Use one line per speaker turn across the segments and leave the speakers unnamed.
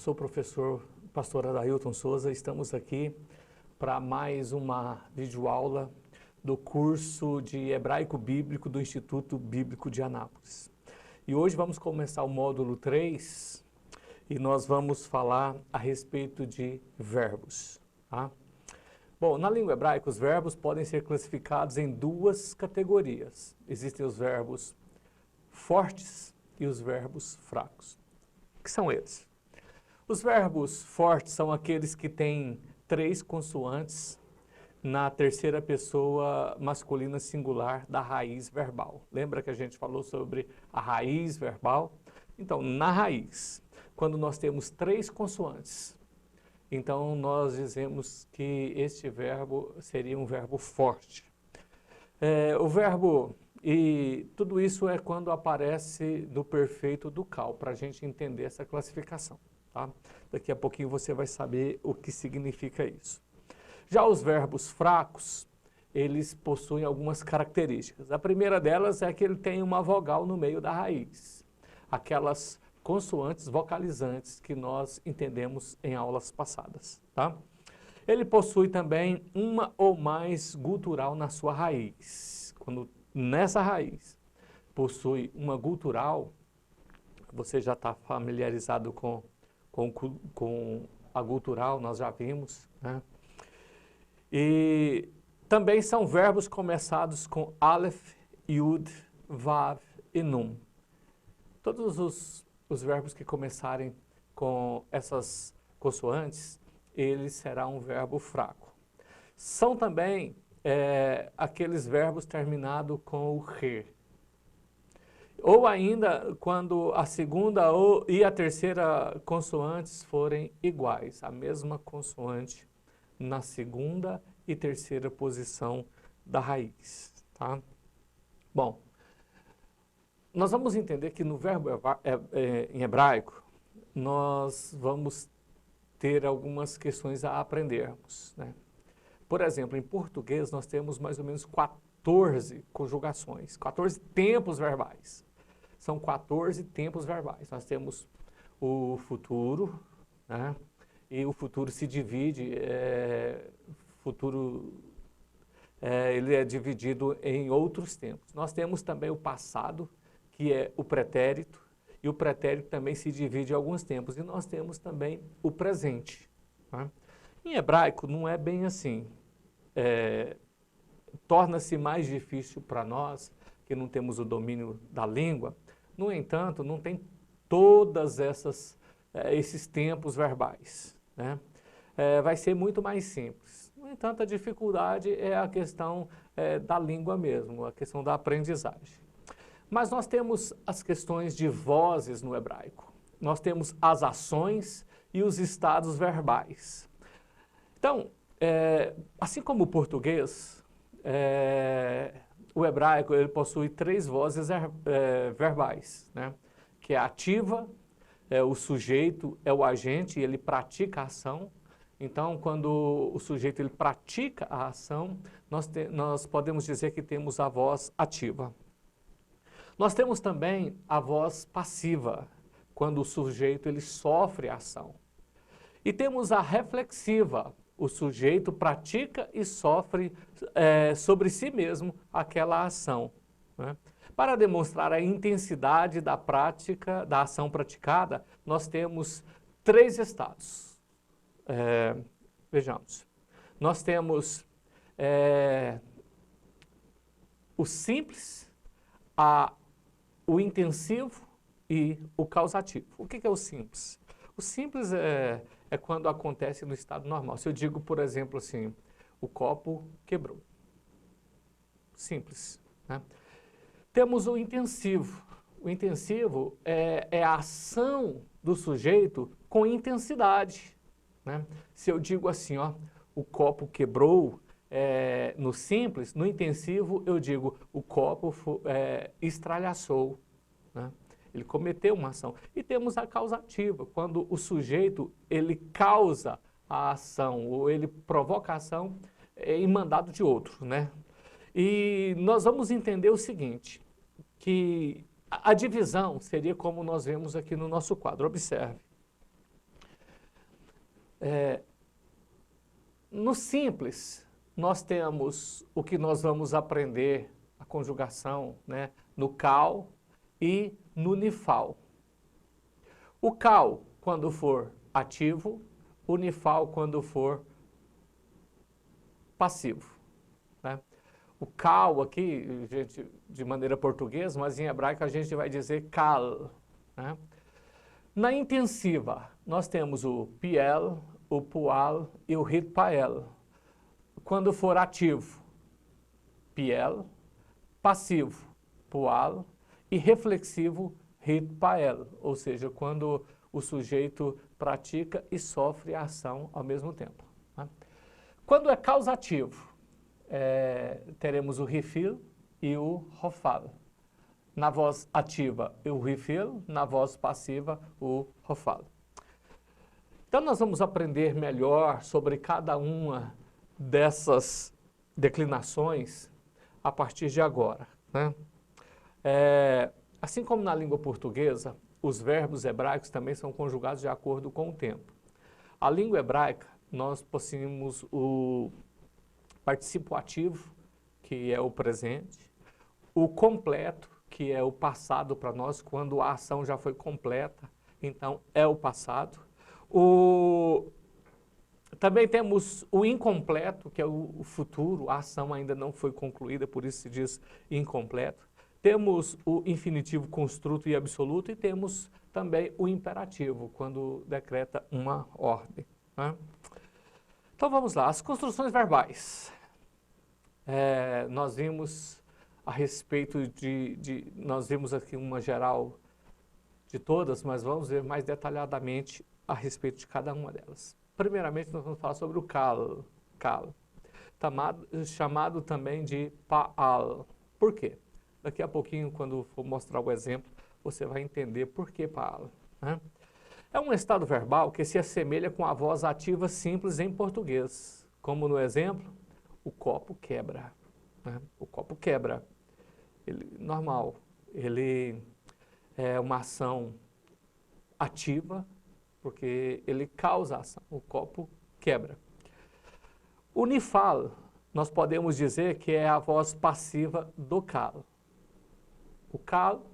sou o pastor Adailton Souza. Estamos aqui para mais uma videoaula do curso de Hebraico Bíblico do Instituto Bíblico de Anápolis. E hoje vamos começar o módulo 3 e nós vamos falar a respeito de verbos. Tá? Bom, na língua hebraica, os verbos podem ser classificados em duas categorias. Existem os verbos fortes e os verbos fracos. O que são eles? Os verbos fortes são aqueles que têm 3 consoantes na terceira pessoa masculina singular da raiz verbal. Lembra que a gente falou sobre a raiz verbal? Então, na raiz, quando nós temos 3 consoantes, então nós dizemos que este verbo seria um verbo forte. O verbo, e tudo isso é quando aparece no perfeito ducal, para a gente entender essa classificação. Tá? Daqui a pouquinho você vai saber o que significa isso. Já os verbos fracos, eles possuem algumas características. A primeira delas é que ele tem uma vogal no meio da raiz. Aquelas consoantes vocalizantes que nós entendemos em aulas passadas. Tá? Ele possui também uma ou mais gutural na sua raiz. Quando nessa raiz possui uma gutural, você já está familiarizado com a gutural, nós já vimos, né? E também são verbos começados com Aleph, Yud, Vav e Nun. Todos os verbos que começarem com essas consoantes, ele será um verbo fraco. São também aqueles verbos terminados com o re. Ou ainda quando a segunda e a terceira consoantes forem iguais, a mesma consoante na segunda e terceira posição da raiz. Tá? Bom, nós vamos entender que no verbo em hebraico, nós vamos ter algumas questões a aprendermos, né? Por exemplo, em português nós temos mais ou menos 14 conjugações, 14 tempos verbais. São 14 tempos verbais. Nós temos o futuro, né? E o futuro se divide, ele é dividido em outros tempos. Nós temos também o passado, que é o pretérito, e o pretérito também se divide em alguns tempos. E nós temos também o presente. Tá? Em hebraico não é bem assim. Torna-se mais difícil para nós, que não temos o domínio da língua. No entanto, não tem todas esses tempos verbais. Né? Vai ser muito mais simples. No entanto, a dificuldade é a questão da língua mesmo, a questão da aprendizagem. Mas nós temos as questões de vozes no hebraico. Nós temos as ações e os estados verbais. Então, assim como o português, o hebraico ele possui 3 vozes verbais, né? Que é a ativa, o sujeito é o agente e ele pratica a ação. Então, quando o sujeito ele pratica a ação, nós podemos dizer que temos a voz ativa. Nós temos também a voz passiva, quando o sujeito ele sofre a ação. E temos a reflexiva, o sujeito pratica e sofre sobre si mesmo aquela ação. Né? Para demonstrar a intensidade da prática, da ação praticada, nós temos 3 estados. Vejamos. Nós temos o simples, o intensivo e o causativo. O que é o simples? O simples é quando acontece no estado normal. Se eu digo, por exemplo, assim, o copo quebrou. Simples. Né? Temos o intensivo. O intensivo é a ação do sujeito com intensidade. Né? Se eu digo assim, ó, o copo quebrou, no simples, no intensivo, eu digo o copo estralhaçou. Né? Ele cometeu uma ação. E temos a causativa, quando o sujeito ele causa a ação, ou ele provoca a ação em mandado de outro. Né? E nós vamos entender o seguinte, que a divisão seria como nós vemos aqui no nosso quadro. Observe. No simples, nós temos o que nós vamos aprender, a conjugação, né, no cal e no nifal. O cal, quando for ativo, o nifal, quando for passivo, né? O cal aqui, gente, de maneira portuguesa, mas em hebraico a gente vai dizer kal, né? Na intensiva, nós temos o piel, o pual e o hitpael. Quando for ativo, piel, passivo, pual e reflexivo, hitpael, ou seja, quando o sujeito pratica e sofre a ação ao mesmo tempo, né? Quando é causativo, teremos o rifil e o rofal. Na voz ativa, o rifil, na voz passiva, o rofal. Então, nós vamos aprender melhor sobre cada uma dessas declinações a partir de agora, né? Assim como na língua portuguesa, os verbos hebraicos também são conjugados de acordo com o tempo. A língua hebraica, nós possuímos o participo ativo, que é o presente, o completo, que é o passado para nós, quando a ação já foi completa, então é o passado. Também temos o incompleto, que é o futuro, a ação ainda não foi concluída, por isso se diz incompleto. Temos o infinitivo construto e absoluto e temos também o imperativo, quando decreta uma ordem, né? Então vamos lá, as construções verbais. Nós vimos a respeito nós vimos aqui uma geral de todas, mas vamos ver mais detalhadamente a respeito de cada uma delas. Primeiramente, nós vamos falar sobre o kal, chamado também de paal. Por quê? Daqui a pouquinho, quando for mostrar o exemplo, você vai entender por que paal, né? É um estado verbal que se assemelha com a voz ativa simples em português, como no exemplo, o copo quebra, né? O copo quebra. Normal, ele é uma ação ativa, porque ele causa ação, o copo quebra. O nifal, nós podemos dizer que é a voz passiva do kal. O kal,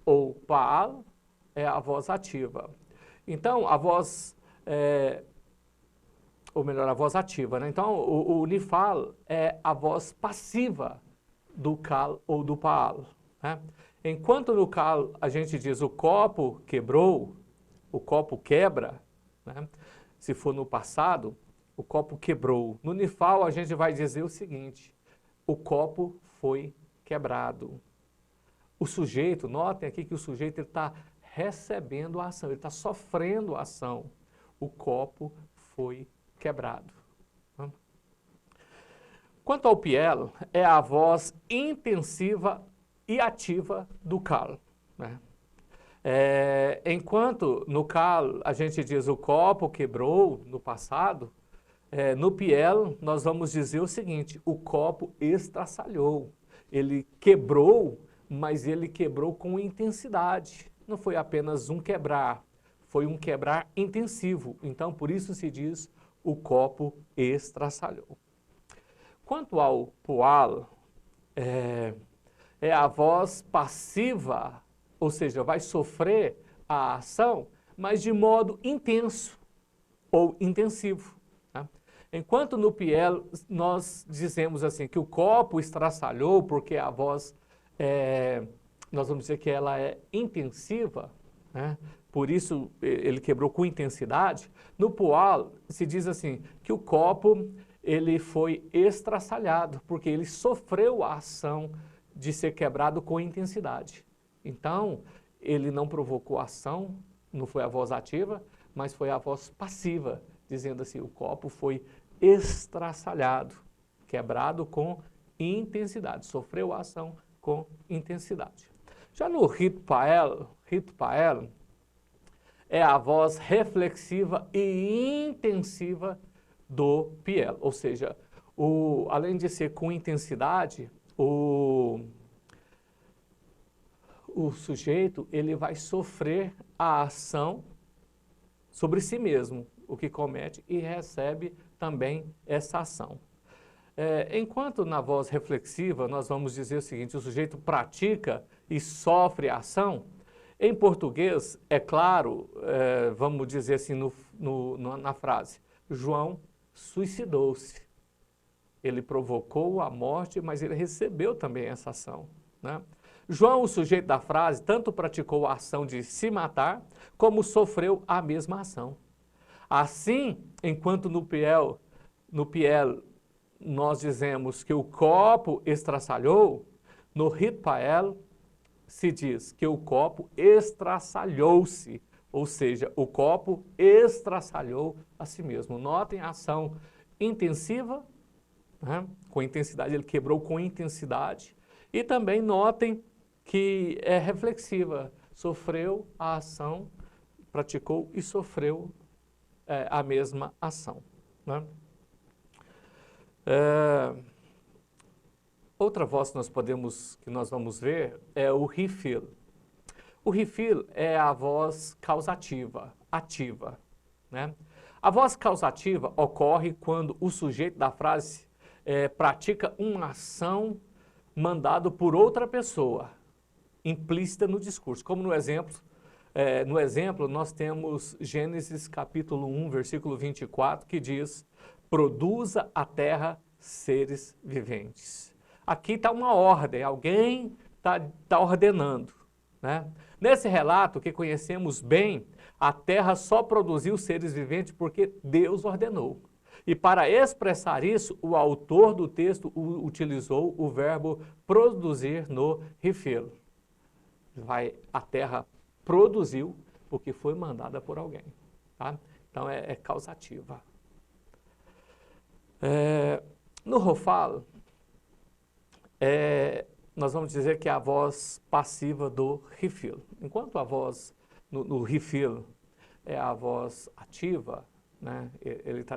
ou paal, é a voz ativa. Então, a voz, ou melhor, a voz ativa, né? Então, o nifal é a voz passiva do kal ou do paal, né? Enquanto no kal a gente diz o copo quebrou, o copo quebra, né? Se for no passado, o copo quebrou. No nifal a gente vai dizer o seguinte, o copo foi quebrado. O sujeito, notem aqui que o sujeito está recebendo a ação, ele está sofrendo a ação. O copo foi quebrado. Quanto ao piel, é a voz intensiva e ativa do kal, né? Enquanto no kal a gente diz o copo quebrou no passado, no piel nós vamos dizer o seguinte, o copo estraçalhou. Ele quebrou, mas ele quebrou com intensidade. Não foi apenas um quebrar, foi um quebrar intensivo. Então, por isso se diz o copo estraçalhou. Quanto ao pual, é a voz passiva, ou seja, vai sofrer a ação, mas de modo intenso ou intensivo, né? Enquanto no piel nós dizemos assim que o copo estraçalhou porque a voz, nós vamos dizer que ela é intensiva, né? Por isso ele quebrou com intensidade. No pual se diz assim que o copo ele foi estraçalhado porque ele sofreu a ação de ser quebrado com intensidade. Então, ele não provocou ação, não foi a voz ativa, mas foi a voz passiva, dizendo assim, o copo foi estraçalhado, quebrado com intensidade, sofreu a ação com intensidade. Já no hitpael é a voz reflexiva e intensiva do piel, ou seja, além de ser com intensidade, o sujeito ele vai sofrer a ação sobre si mesmo o que comete e recebe também essa ação. Enquanto na voz reflexiva nós vamos dizer o seguinte, o sujeito pratica e sofre a ação, em português, é claro, vamos dizer assim na frase, João suicidou-se. Ele provocou a morte, mas ele recebeu também essa ação, né? João, o sujeito da frase, tanto praticou a ação de se matar, como sofreu a mesma ação. Assim, enquanto no Piel nós dizemos que o copo estraçalhou, no Ritpael se diz que o copo estraçalhou-se, ou seja, o copo estraçalhou a si mesmo. Notem a ação intensiva, né? Com intensidade, ele quebrou com intensidade, e também notem que é reflexiva, sofreu a ação, praticou e sofreu a mesma ação, né? Outra voz que nós vamos ver é o refill. O refill é a voz causativa, ativa, né? A voz causativa ocorre quando o sujeito da frase pratica uma ação mandada por outra pessoa, implícita no discurso. Como no exemplo nós temos Gênesis capítulo 1, versículo 24, que diz: produza a terra seres viventes. Aqui está uma ordem, alguém está ordenando, né? Nesse relato que conhecemos bem, a terra só produziu seres viventes porque Deus ordenou. E para expressar isso, o autor do texto utilizou o verbo produzir no refill. A terra produziu porque foi mandada por alguém, tá? Então é causativa. No Rofal, nós vamos dizer que é a voz passiva do refill. Enquanto a voz no refill é a voz ativa, né? Ele está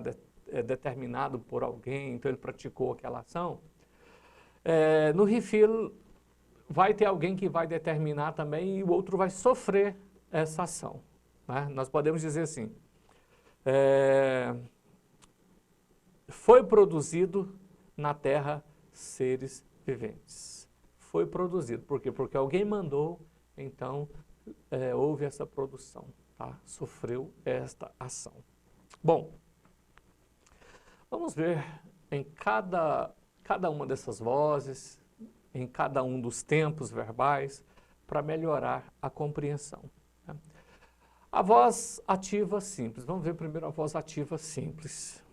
determinado por alguém, então ele praticou aquela ação. No refill vai ter alguém que vai determinar também e o outro vai sofrer essa ação, né? Nós podemos dizer assim, foi produzido na terra seres viventes. Foi produzido. Por quê? Porque alguém mandou, então houve essa produção, tá? Sofreu esta ação. Bom, vamos ver em cada uma dessas vozes, em cada um dos tempos verbais, para melhorar a compreensão, né? A voz ativa simples. Vamos ver primeiro a voz ativa simples.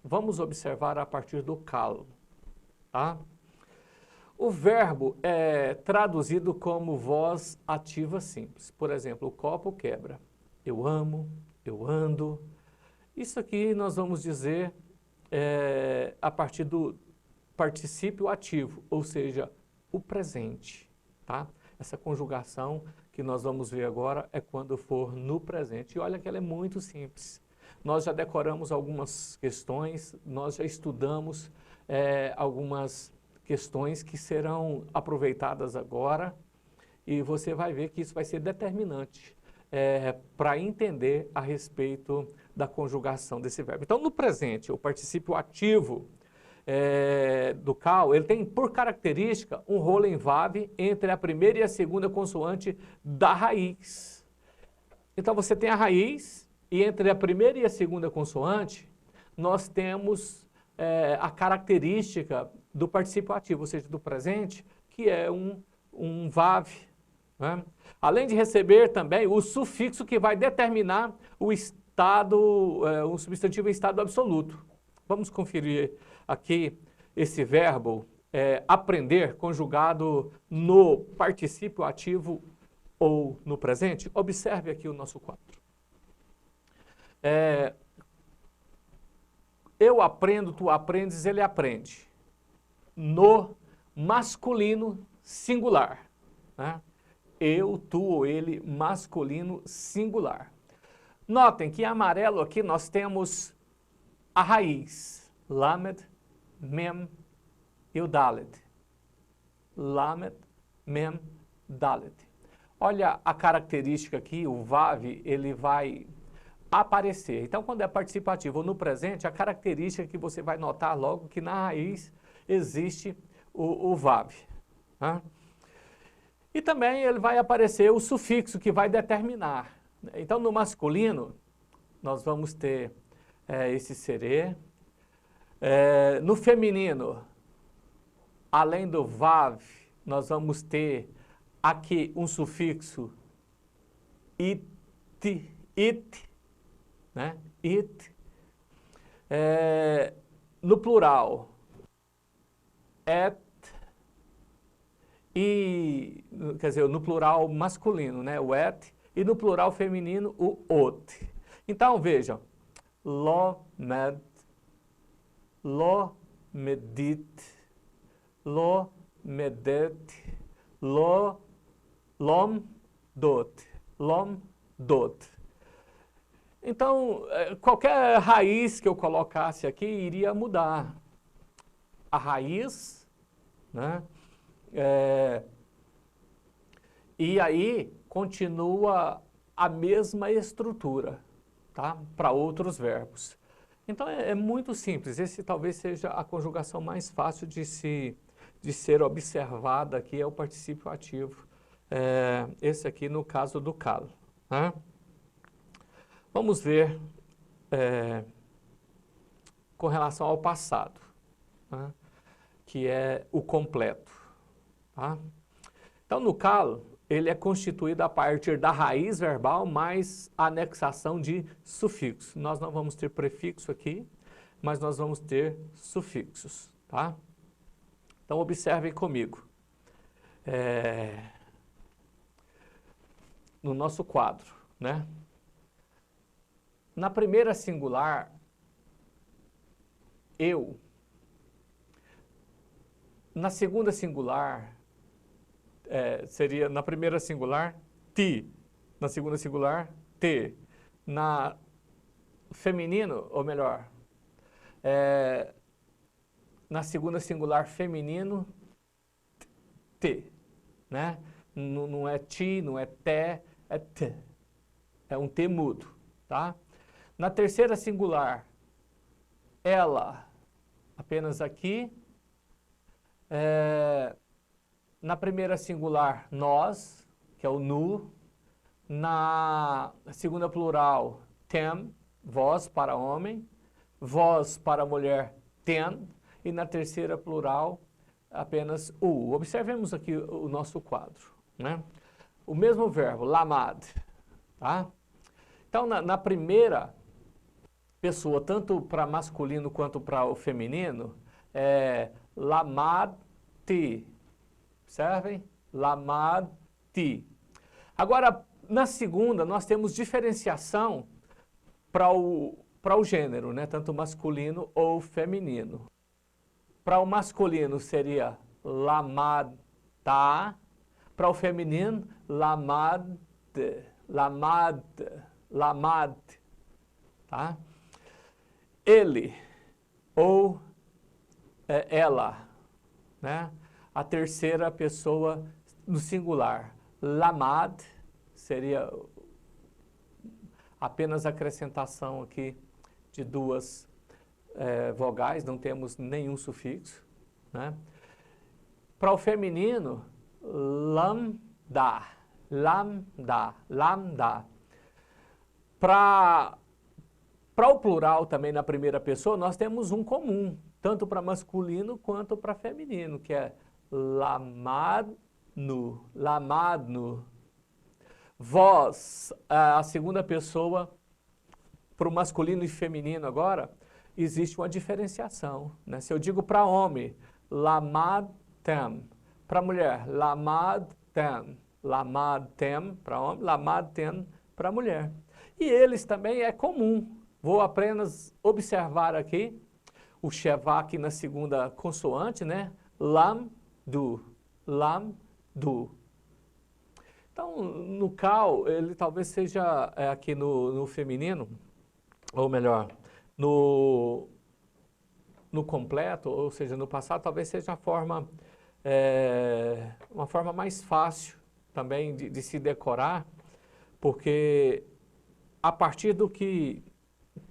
Vamos observar a partir do calo, tá? O verbo é traduzido como voz ativa simples. Por exemplo, o copo quebra. Eu amo, eu ando. Isso aqui nós vamos dizer a partir do particípio ativo, ou seja, o presente, tá? Essa conjugação que nós vamos ver agora é quando for no presente. E olha que ela é muito simples. Nós já decoramos algumas questões, nós já estudamos algumas questões que serão aproveitadas agora e você vai ver que isso vai ser determinante para entender a respeito da conjugação desse verbo. Então, no presente, o particípio ativo do cal, ele tem por característica um rolo em vave entre a primeira e a segunda consoante da raiz. Então, você tem a raiz e entre a primeira e a segunda consoante, nós temos a característica do particípio ativo, ou seja, do presente, que é um vave, né? Além de receber também o sufixo que vai determinar o estado, um substantivo em estado absoluto. Vamos conferir aqui esse verbo aprender conjugado no particípio ativo ou no presente. Observe aqui o nosso quadro. Eu aprendo, tu aprendes, ele aprende. No masculino singular, né? Eu, tu ou ele, masculino singular. Notem que em amarelo aqui nós temos a raiz. Lamed, mem e o dalet. Lamed, mem, dalet. olha a característica aqui, o VAV, ele vai aparecer. Então, quando é participativo no presente, a característica que você vai notar logo que na raiz existe o VAV. Né? E também ele vai aparecer o sufixo que vai determinar. Então, no masculino, nós vamos ter esse serê. No feminino, além do VAV, nós vamos ter aqui um sufixo it, né? It. No plural, et, e, quer dizer, no plural masculino, né? O et, e no plural feminino, o ot. Então, vejam, lo, med, lo, medit, lo, medet, lom, dot. Então, qualquer raiz que eu colocasse aqui iria mudar. A raiz, né? E aí continua a mesma estrutura, tá? Para outros verbos. Então é muito simples, esse talvez seja a conjugação mais fácil de ser observada aqui, é o particípio ativo, esse aqui no caso do calo. Né? Vamos ver com relação ao passado, né? Que é o completo. Tá? Então no calo, ele é constituído a partir da raiz verbal mais anexação de sufixos. Nós não vamos ter prefixo aqui, mas nós vamos ter sufixos, tá? Então, observem comigo. No nosso quadro, né? Na primeira singular, eu. Na segunda singular, seria na primeira singular, ti. Na segunda singular, te. Na feminino, ou melhor, na segunda singular feminino, te. Né? Não é ti, não é te, é te. É um te mudo. Tá? Na terceira singular, ela, apenas aqui. Na primeira singular, nós, que é o nu. Na segunda plural, tem, vós para homem. Vós para mulher, ten. E na terceira plural, apenas o. Observemos aqui o nosso quadro. Né? O mesmo verbo, lamad. Tá? Então, na primeira pessoa, tanto para masculino quanto para o feminino, lamad-ti. Observem? Lamad-ti. Agora, na segunda, nós temos diferenciação para o gênero, né? Tanto masculino ou feminino. Para o masculino seria lamad-ta. Para o feminino, lamad, lamad, lamad. Tá? Ele ou ela, né? A terceira pessoa no singular, lamad, seria apenas acrescentação aqui de duas vogais, não temos nenhum sufixo. Né? Para o feminino, lambda, lambda, lambda. Para o plural também na primeira pessoa, nós temos um comum, tanto para masculino quanto para feminino, que é lamadnu, lamadnu. Vós, a segunda pessoa, para o masculino e feminino agora, existe uma diferenciação. Né? Se eu digo para homem, lamadtem, para mulher, lamadtem, lamadtem para homem, lamadtem para mulher. E eles também é comum. Vou apenas observar aqui o shevá aqui na segunda consoante, né? Lam-du, lam-du. Então, no cal, ele talvez seja aqui no feminino, ou melhor, no completo, ou seja, no passado, talvez seja uma forma mais fácil, também de se decorar, porque a partir do que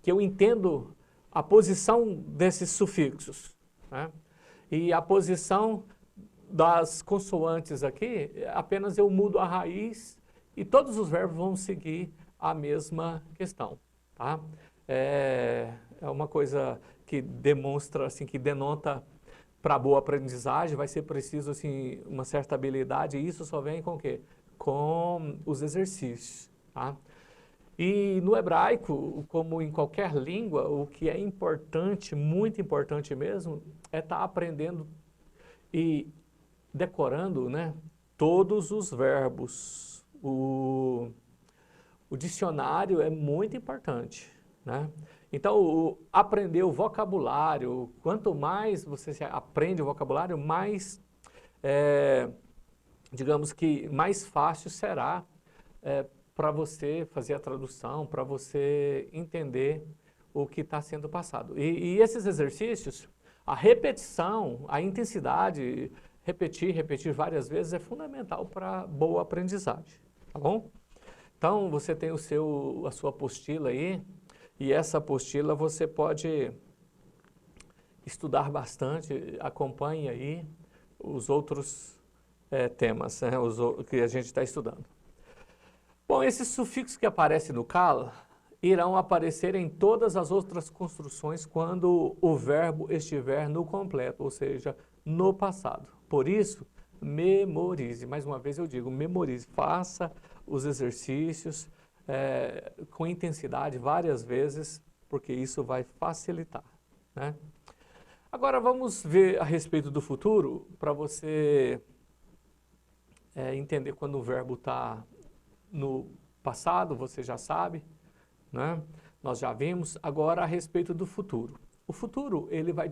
eu entendo a posição desses sufixos, né? E a posição das consoantes aqui, apenas eu mudo a raiz e todos os verbos vão seguir a mesma questão, tá? É uma coisa que demonstra, assim, que denota para boa aprendizagem, vai ser preciso, assim, uma certa habilidade, e isso só vem com o quê? Com os exercícios, tá? E no hebraico, como em qualquer língua, o que é importante, muito importante mesmo, é estar aprendendo e decorando, né, todos os verbos. O dicionário é muito importante, né? Então, aprender o vocabulário, quanto mais você aprende o vocabulário, mais, digamos que, mais fácil será para você fazer a tradução, para você entender o que está sendo passado. E esses exercícios, a repetição, a intensidade, repetir várias vezes é fundamental para boa aprendizagem, tá bom? Então, você tem a sua apostila aí, e essa apostila você pode estudar bastante, acompanhe aí os outros temas, né, que a gente está estudando. Bom, esses sufixos que aparecem no CAL irão aparecer em todas as outras construções quando o verbo estiver no completo, ou seja, no passado. Por isso, memorize. Mais uma vez eu digo, memorize. Faça os exercícios com intensidade várias vezes, porque isso vai facilitar, né? Agora vamos ver a respeito do futuro, para você entender quando o verbo está no passado, você já sabe, né? Nós já vimos. Agora a respeito do futuro. O futuro, ele vai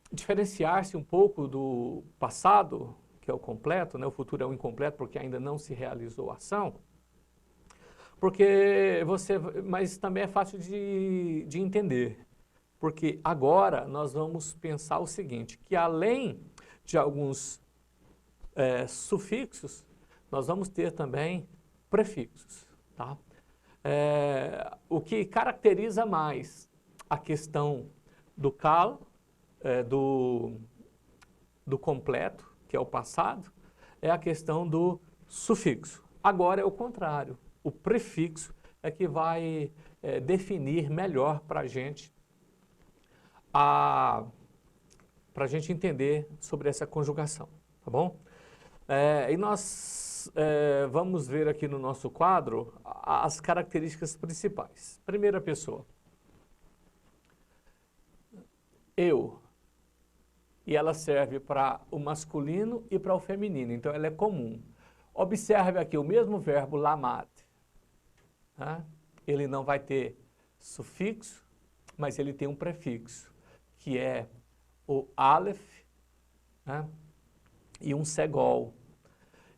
diferenciar-se um pouco do passado, que é o completo, né? O futuro é o incompleto porque ainda não se realizou a ação. Mas também é fácil de entender, porque agora nós vamos pensar o seguinte, que além de alguns sufixos, nós vamos ter também prefixos, tá? O que caracteriza mais a questão do CAL, do completo, que é o passado, é a questão do sufixo. Agora é o contrário, o prefixo é que vai definir melhor para a gente entender sobre essa conjugação, tá bom? E nós vamos ver aqui no nosso quadro as características principais. Primeira pessoa, eu, e ela serve para o masculino e para o feminino, então ela é comum. Observe aqui o mesmo verbo lamat, tá? Ele não vai ter sufixo, mas ele tem um prefixo, que é o aleph, né? E um segol.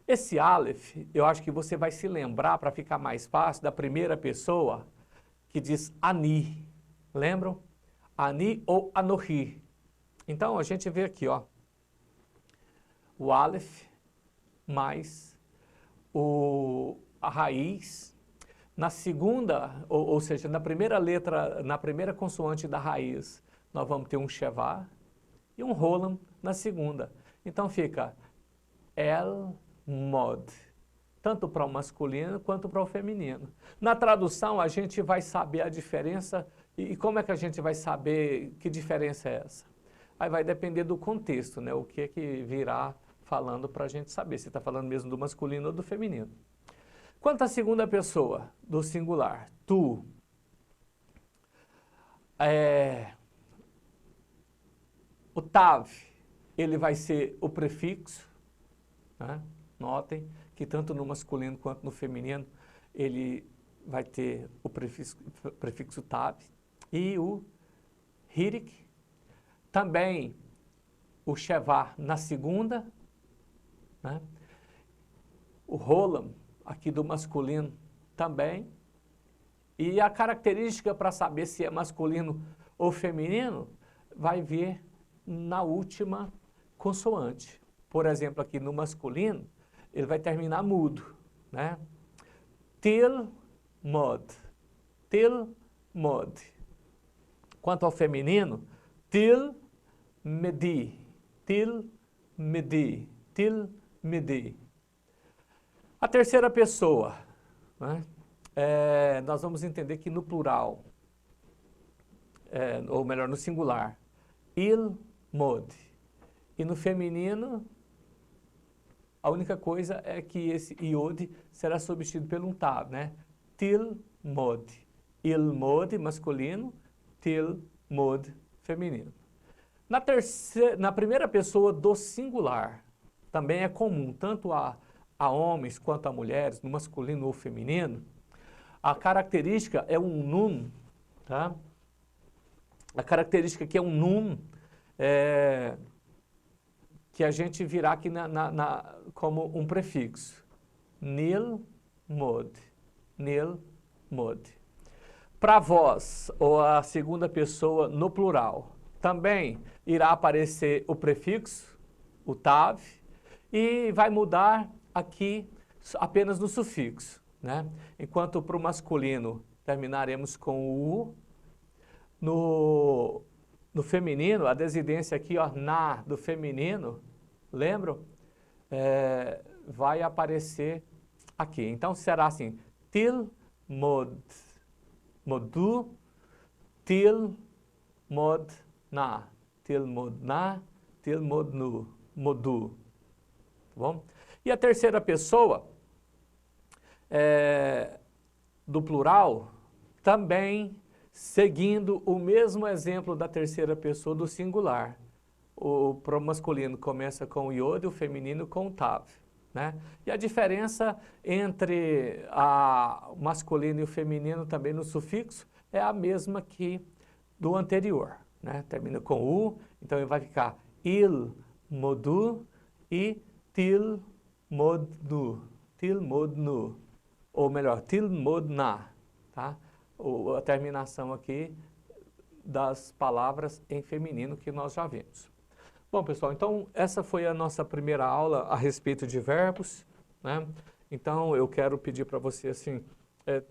Esse aleph, eu acho que você vai se lembrar, para ficar mais fácil, da primeira pessoa, que diz ani. Lembram? Ani ou anohi. Então, a gente vê aqui, ó, o aleph mais a raiz. Na segunda, ou seja, na primeira letra, na primeira consoante da raiz, nós vamos ter um shevá e um rolam na segunda. Então, fica el mod, tanto para o masculino quanto para o feminino. Na tradução, a gente vai saber a diferença. E como é que a gente vai saber que diferença é essa? Aí vai depender do contexto, né? O que é que virá falando para a gente saber se está falando mesmo do masculino ou do feminino. Quanto à segunda pessoa, do singular, tu, o tav, ele vai ser o prefixo, né? Notem que tanto no masculino quanto no feminino ele vai ter o prefixo tav. E o hirik, também o shevá na segunda, né? O rolam, aqui do masculino, também. E a característica para saber se é masculino ou feminino vai vir na última consoante. por exemplo, aqui no masculino, ele vai terminar mudo, né? Tilmod, tilmod. Quanto ao feminino, tilmedi, tilmedi, tilmedi. A terceira pessoa, né? Nós vamos entender que no plural, ou melhor, no singular, ilmod. E no feminino, a única coisa é que esse iod será substituído por um tav, né? Tilmod. Ilmod, masculino, tilmod, feminino. Na primeira pessoa do singular, também é comum, tanto a homens quanto a mulheres, no masculino ou feminino, a característica é um nun, tá? A característica aqui é um nun, que a gente virá aqui como um prefixo. Nilmod, nilmod. Para vós, ou a segunda pessoa no plural, também irá aparecer o prefixo, o tav, e vai mudar aqui apenas no sufixo, né? Enquanto para o masculino terminaremos com o u, no feminino, a desidência aqui, ó, na do feminino, lembram? Vai aparecer aqui. Então será assim, tilmod, modu, tilmod na, tilmodnu, modu. Tá bom? E a terceira pessoa do plural, também seguindo o mesmo exemplo da terceira pessoa do singular. O masculino começa com o iod, o feminino com o tav, né? E a diferença entre o masculino e o feminino também no sufixo é a mesma que do anterior, né? Termina com u, então ele vai ficar il, modu e til, modnu, tilmodnu, ou melhor, tilmodna, tá? A terminação aqui das palavras em feminino que nós já vimos. Bom, pessoal, então essa foi a nossa primeira aula a respeito de verbos, né? Então eu quero pedir para você, assim,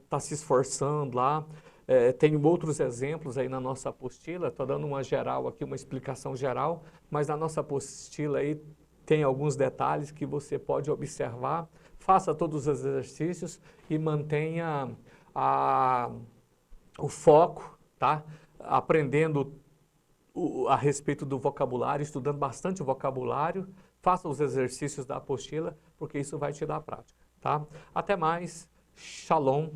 tá se esforçando lá. Tenho outros exemplos aí na nossa apostila, estou dando uma geral aqui, uma explicação geral, mas na nossa apostila aí tem alguns detalhes que você pode observar. Faça todos os exercícios e mantenha o foco, tá? Aprendendo a respeito do vocabulário, estudando bastante o vocabulário. Faça os exercícios da apostila, porque isso vai te dar prática, tá? Até mais. Shalom.